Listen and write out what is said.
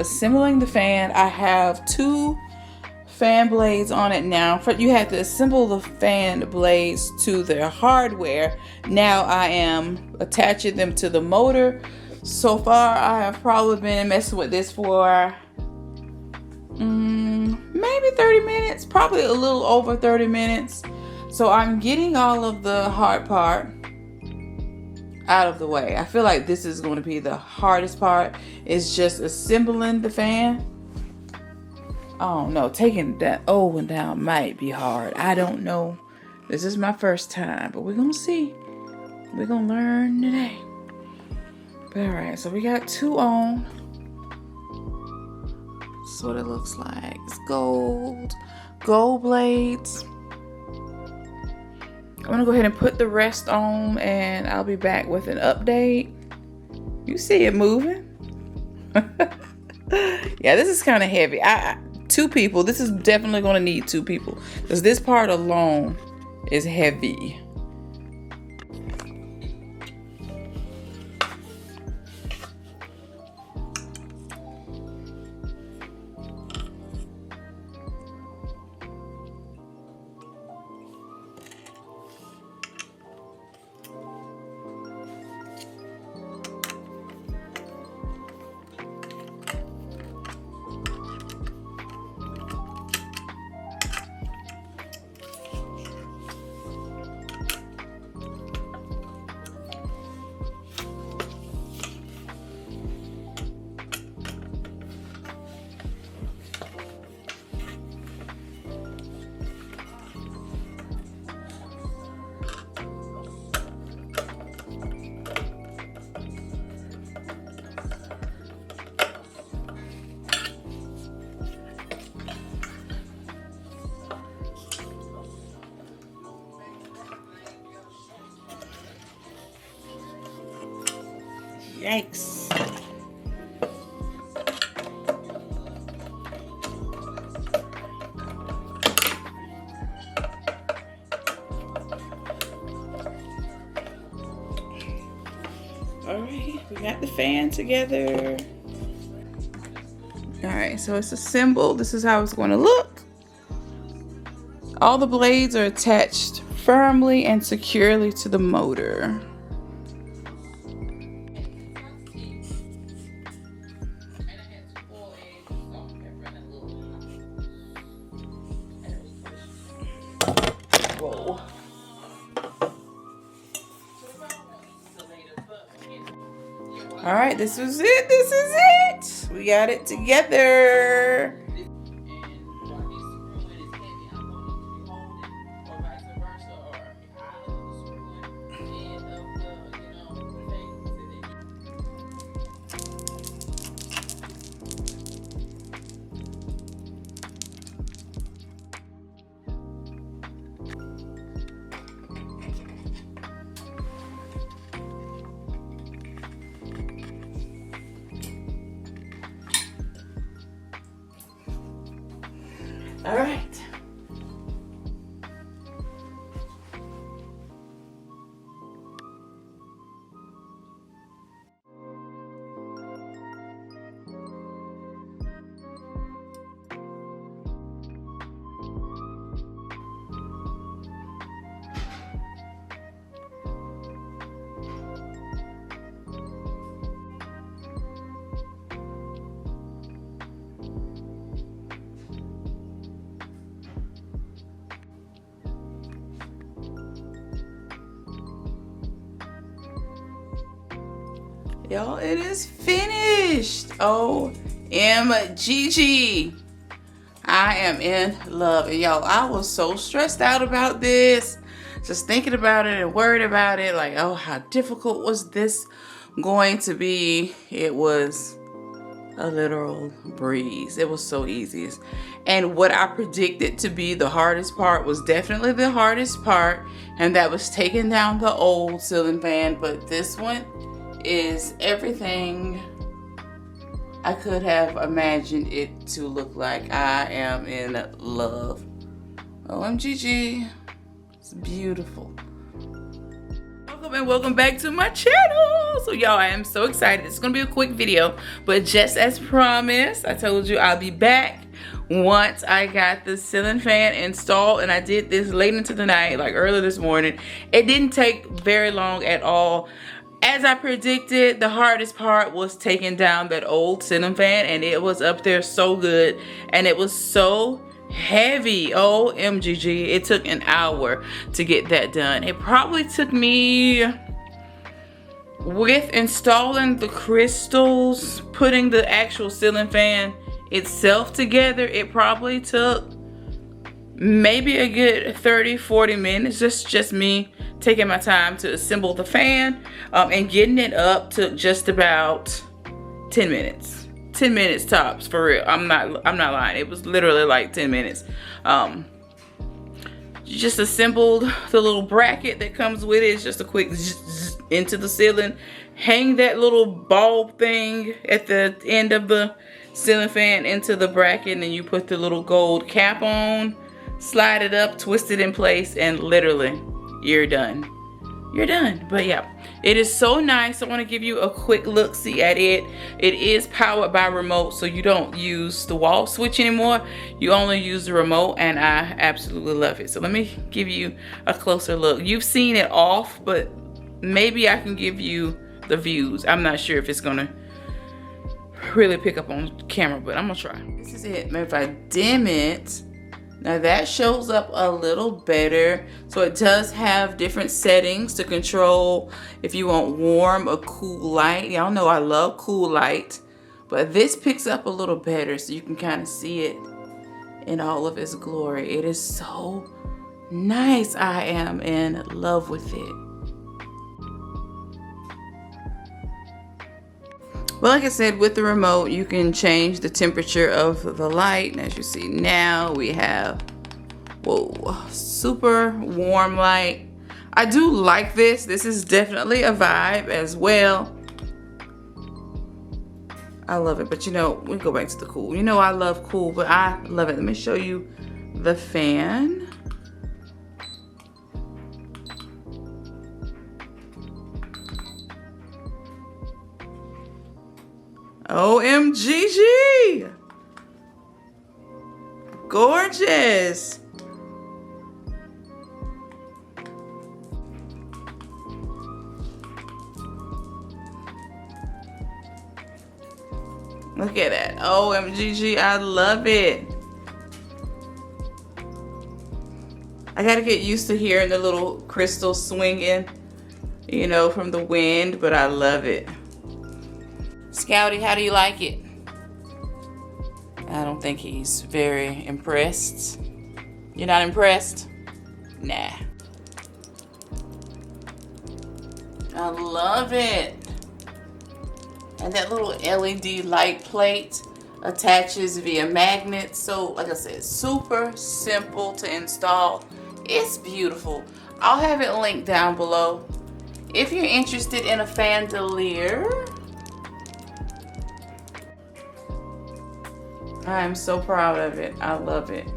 assembling the fan. I have 2 fan blades on it now. You have to assemble the fan blades to their hardware. Now I am attaching them to the motor. So far I have probably been messing with this for maybe 30 minutes, probably a little over 30 minutes. So I'm getting all of the hard part out of the way. I feel like this is going to be the hardest part. It's just assembling the fan. Oh no, taking that old one down might be hard. I don't know. This is my first time, but we're gonna see. We're gonna learn today. But alright, so we got 2 on. That's what it looks like. It's gold blades. I'm gonna go ahead and put the rest on, and I'll be back with an update. You see it moving. Yeah, this is kind of heavy. 2 people. This is definitely going to need 2 people because this part alone is heavy. Yikes. Alright, we got the fan together. Alright, so it's assembled. This is how it's going to look. All the blades are attached firmly and securely to the motor. Whoa. All right, this is it. This is it. We got it together. All right. Y'all, it is finished. OMGG. I am in love. And y'all, I was so stressed out about this. Just thinking about it and worried about it. Like, oh, how difficult was this going to be? It was a literal breeze. It was so easy. And what I predicted to be the hardest part was definitely the hardest part. And that was taking down the old ceiling fan. But this one is everything I could have imagined it to look like. I am in love. OMGG. It's beautiful. Welcome and welcome back to my channel. So y'all, I am so excited. It's gonna be a quick video, but just as promised, I told you I'll be back once I got the ceiling fan installed, and I did this late into the night, like early this morning. It didn't take very long at all. As I predicted, the hardest part was taking down that old ceiling fan, and it was up there so good, and it was so heavy. OMGG, it took an hour to get that done. It probably took me, with installing the crystals, putting the actual ceiling fan itself together, it probably took maybe a good 30-40 minutes. Just me taking my time to assemble the fan, and getting it up took just about 10 minutes. 10 minutes tops, for real. I'm not lying. It was literally like 10 minutes. Just assembled the little bracket that comes with it. It's just a quick zzz into the ceiling. Hang that little bulb thing at the end of the ceiling fan into the bracket, and then you put the little gold cap on, slide it up, twist it in place, and literally you're done. You're done. But yeah, it is so nice. I want to give you a quick look see at it. It is powered by remote, so you don't use the wall switch anymore. You only use the remote, and I absolutely love it. So let me give you a closer look. You've seen it off, but maybe I can give you the views. I'm not sure if it's gonna really pick up on camera, but I'm gonna try. This is it. Maybe if I dim it, now that shows up a little better. So it does have different settings to control if you want warm or cool light. Y'all know I love cool light, but this picks up a little better, so you can kind of see it in all of its glory. It is so nice. I am in love with it. Well, like I said, with the remote, you can change the temperature of the light. And as you see now, we have, whoa, super warm light. I do like this. This is definitely a vibe as well. I love it, but you know, we go back to the cool. You know I love cool, but I love it. Let me show you the fan. OMGG! Gorgeous! Look at that. OMGG, I love it. I gotta get used to hearing the little crystal swinging, you know, from the wind, but I love it. Scouty, how do you like it? I don't think he's very impressed. You're not impressed? Nah. I love it. And that little LED light plate attaches via magnet. So, like I said, super simple to install. It's beautiful. I'll have it linked down below. If you're interested in a Fandelier, I am so proud of it. I love it.